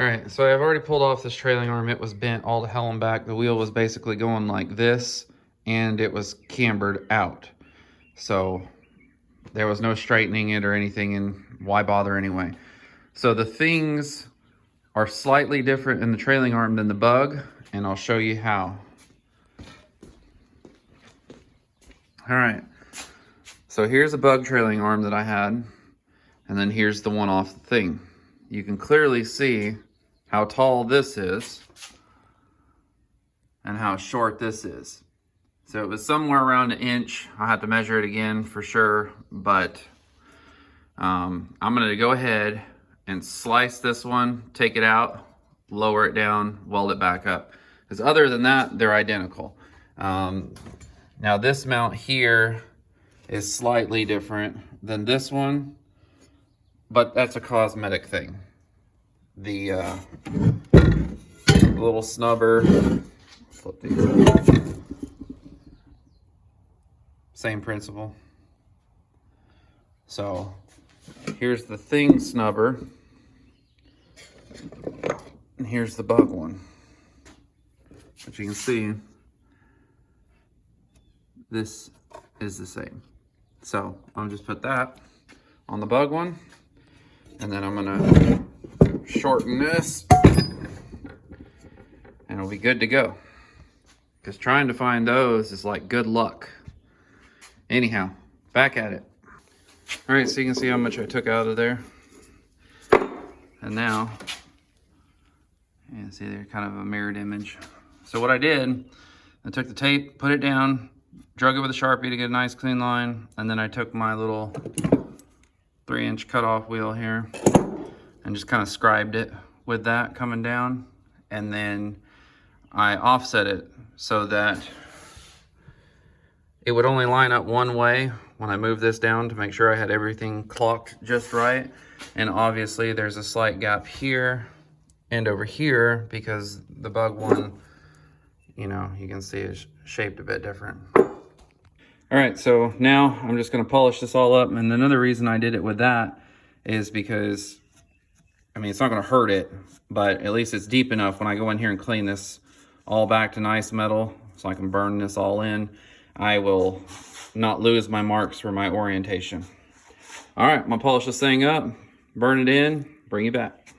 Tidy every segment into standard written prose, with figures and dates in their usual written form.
All right, so I've already pulled off this trailing arm. It was bent all to hell and back. The wheel was basically going like this, and it was cambered out. So there was no straightening it or anything, and why bother anyway? So the things are slightly different in the trailing arm than the Bug, and I'll show you how. All right, so here's a Bug trailing arm that I had, and then here's the one off the thing. You can clearly see how tall this is and how short this is. So it was somewhere around 1 inch. I'll have to measure it again for sure, but I'm gonna go ahead and slice this one, take it out, lower it down, weld it back up. Because other than that, they're identical. Now this mount here is slightly different than this one, but that's a cosmetic thing. The little snubber, flip these, same principle. So here's the thing snubber, and here's the Bug one. But you can see this is the same. So I'll just put that on the Bug one, and then I'm gonna shorten this, and it'll be good to go. Because trying to find those is like good luck. Anyhow, back at it. All right, so you can see how much I took out of there. And now, you can see they're kind of a mirrored image. So what I did, I took the tape, put it down, drug it with a Sharpie to get a nice clean line, and then I took my little 3-inch cutoff wheel here and just kind of scribed it with that coming down. And then I offset it so that it would only line up one way when I move this down to make sure I had everything clocked just right. And obviously there's a slight gap here and over here because the Bug one, you know, you can see is shaped a bit different. All right, so now I'm just gonna polish this all up. And another reason I did it with that is because, I mean, it's not gonna hurt it, but at least it's deep enough when I go in here and clean this all back to nice metal so I can burn this all in. I will not lose my marks for my orientation. All right, I'm gonna polish this thing up, burn it in, bring you back.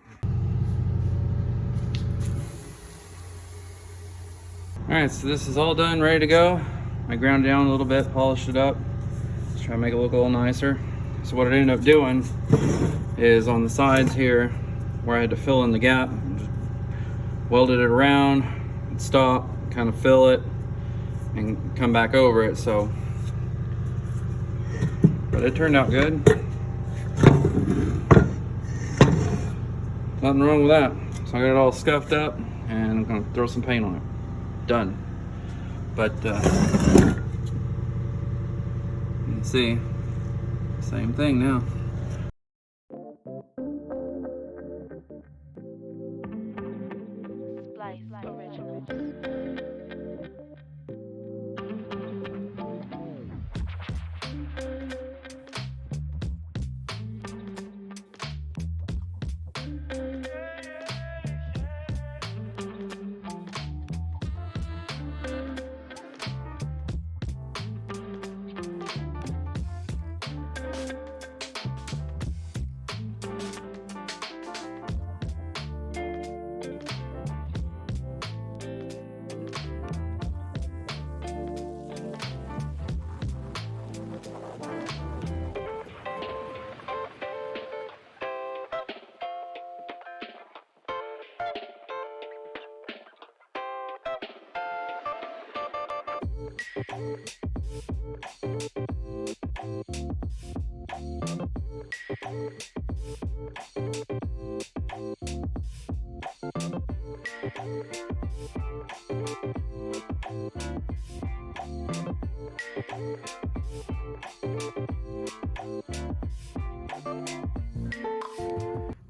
All right, so this is all done, ready to go. I ground it down a little bit, polished it up. Just try to make it look a little nicer. So what I ended up doing is on the sides here, where I had to fill in the gap, just welded it around, stop, kind of fill it, and come back over it. So, but it turned out good. Nothing wrong with that. So I got it all scuffed up, and I'm gonna throw some paint on it. Done. But you can see, same thing now.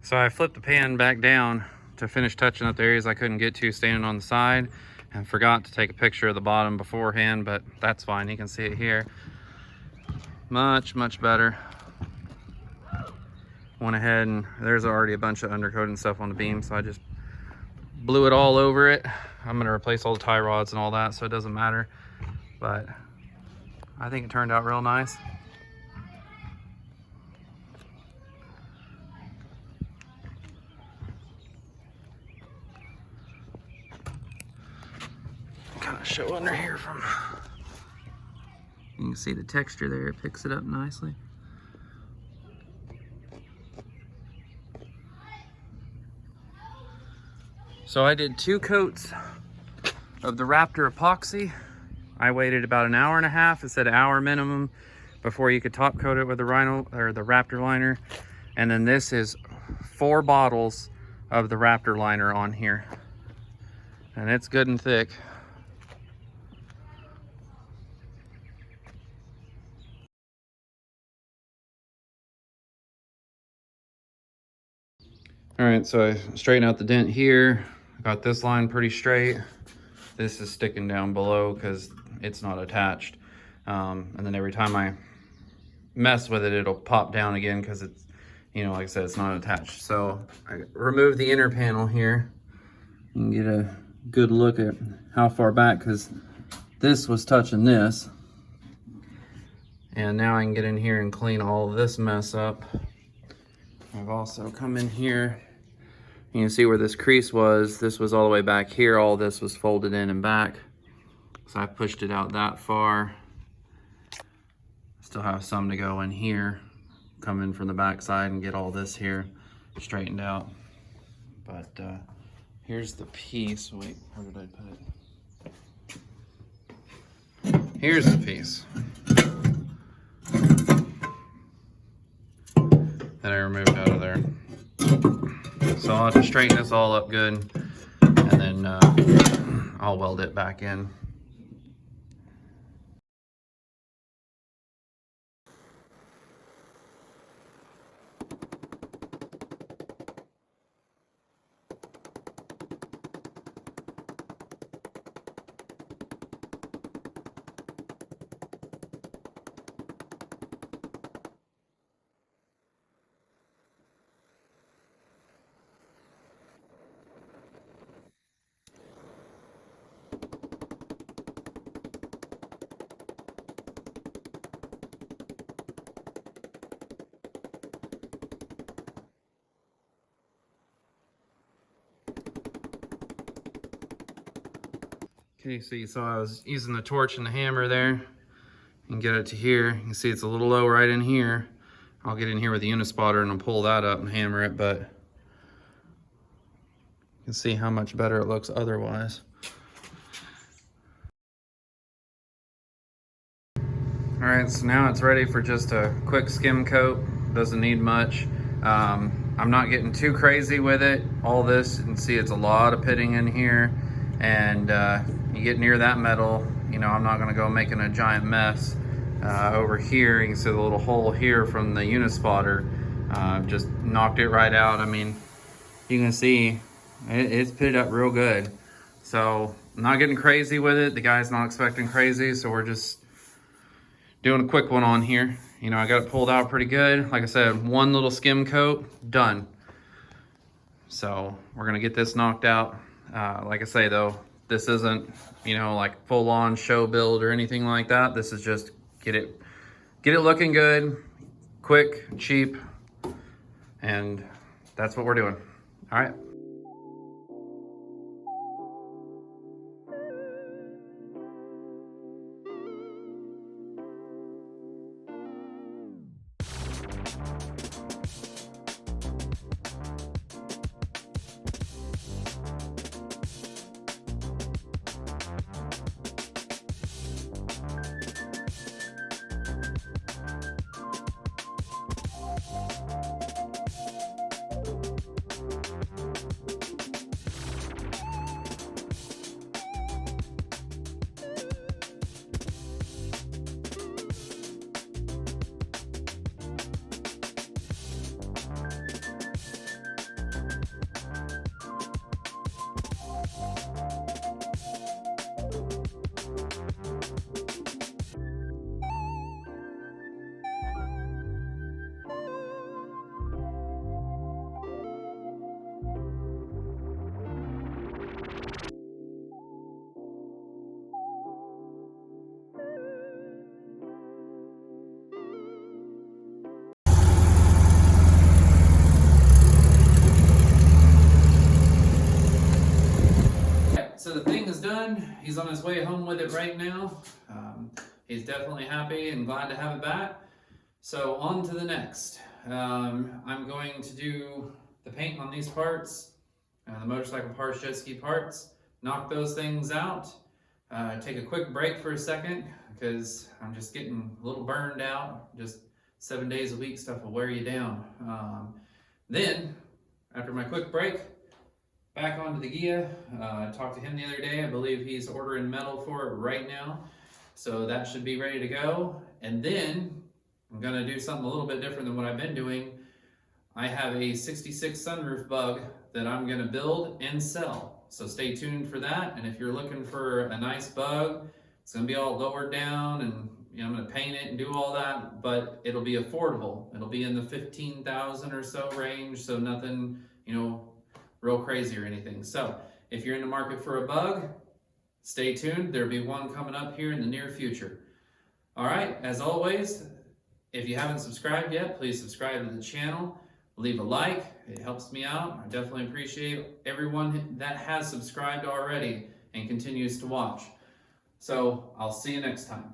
So I flipped the pan back down to finish touching up the areas I couldn't get to standing on the side, and forgot to take a picture of the bottom beforehand, but that's fine. You can see it here. Much better. went ahead and there's already a bunch of undercoating stuff on the beam, so I just blew it all over it. I'm gonna replace all the tie rods and all that, so it doesn't matter, but I think it turned out real nice. Kind of show under here from, you can see the texture there, it picks it up nicely. So I did 2 coats of the Raptor epoxy. I waited about an hour and a half, it said an hour minimum, before you could top coat it with the Rhino or the Raptor liner. And then this is 4 bottles of the Raptor liner on here. And it's good and thick. All right, so I straightened out the dent here. I got this line pretty straight. This is sticking down below because it's not attached. And then every time I mess with it, it'll pop down again because it's, you know, like I said, it's not attached. So I removed the inner panel here. You can get a good look at how far back, because this was touching this. And now I can get in here and clean all of this mess up. I've also come in here, you can see where this crease was. This was all the way back here. All this was folded in and back. So I pushed it out that far. Still have some to go in here. Come in from the back side and get all this here straightened out. But here's the piece. Wait, where did I put it? Here's the piece that I removed out of there. So I'll have to straighten this all up good, and then I'll weld it back in. Okay, so you saw I was using the torch and the hammer there and get it to here. You can see it's a little low right in here. I'll get in here with the Unispotter and I'll pull that up and hammer it, but you can see how much better it looks otherwise. All right, so now it's ready for just a quick skim coat. Doesn't need much. I'm not getting too crazy with it. All this, you can see it's a lot of pitting in here, and you get near that metal, you know, I'm not gonna go making a giant mess. Over here, you can see the little hole here from the Unispotter. Just knocked it right out. I mean, you can see it's pitted up real good. So I'm not getting crazy with it. The guy's not expecting crazy, so we're just doing a quick one on here. You know, I got it pulled out pretty good. Like I said, one little skim coat, done. So we're gonna get this knocked out. Like I say though, this isn't, you know, like full on show build or anything like that. This is just get it looking good, quick, cheap, and that's what we're doing. All right. he's on his way home with it right now. He's definitely happy and glad to have it back. So on to the next. I'm going to do the paint on these parts, the motorcycle parts, jet ski parts, knock those things out, take a quick break for a second because I'm just getting a little burned out. Just 7 days a week stuff will wear you down. Then, after my quick break, back onto the Ghia. I talked to him the other day. I believe he's ordering metal for it right now. So that should be ready to go. And then I'm gonna do something a little bit different than what I've been doing. I have a 66 sunroof bug that I'm gonna build and sell. So stay tuned for that. And if you're looking for a nice bug, it's gonna be all lowered down and I'm gonna paint it and do all that, but it'll be affordable. It'll be in the 15,000 or so range. So nothing, real crazy or anything. So if you're in the market for a bug, stay tuned. There'll be one coming up here in the near future. All right, as always, if you haven't subscribed yet, please subscribe to the channel. Leave a like, it helps me out. I definitely appreciate everyone that has subscribed already and continues to watch. So I'll see you next time.